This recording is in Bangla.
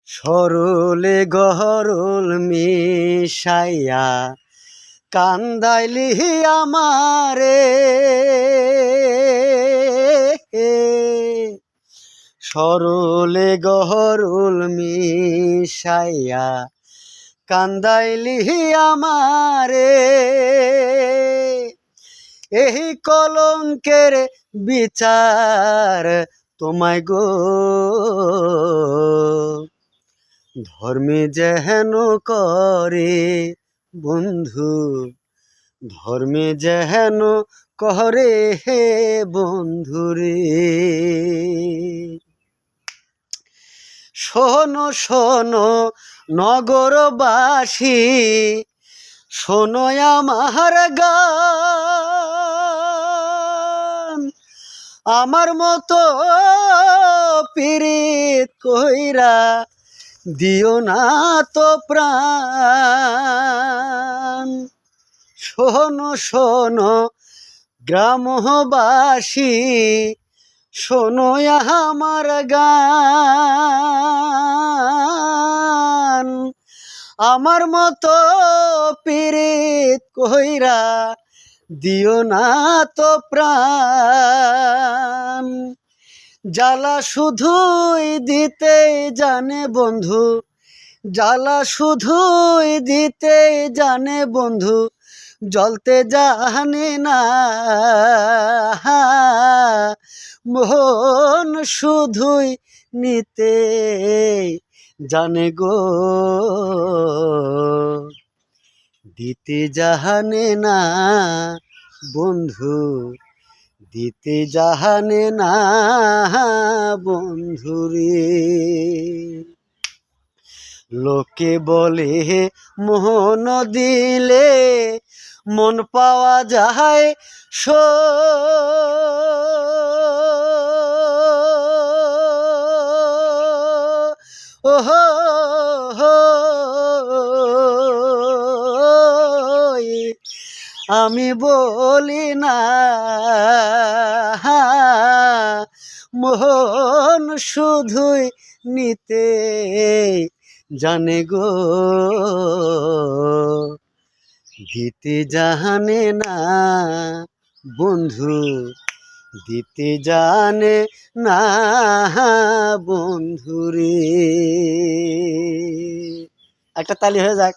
সরলে গহরুল মিশাইয়া কান্দাইলি আমারে, সরলে গহরুল মিশাইয়া কান্দাইলি আমারে। এই কলঙ্কের বিচার তোমায় গো ধর্মে যেন করে বন্ধু, ধর্মে যেন করে হে বন্ধুরে। শোনো শোনো নগরবাসী, শোনো আমার গান, আমার মতো পীড়িত কইরা দিও না তো প্রাণ। শোনো শোনো গ্রামবাসী, শোনো আমার গান, আমার মতো পীড়িত কইরা দিও না তো প্রাণ। জ্বালা শুধুই দিতে জানে বন্ধু, জ্বালা শুধুই দিতে জানে বন্ধু, জ্বলতে জানে না মন, শুধুই নিতে জানে গো দিতে জানে না বন্ধু, দিতে জানে না বন্ধুরে। লোকে বলে মন দিলে মন পাওয়া যায় ওহো আমি বলি না মন শুধুই নিতে জানে গো দিতে জানে না বন্ধু, দিতে জানে না বন্ধুরে। একটা তালি হয়ে যাক।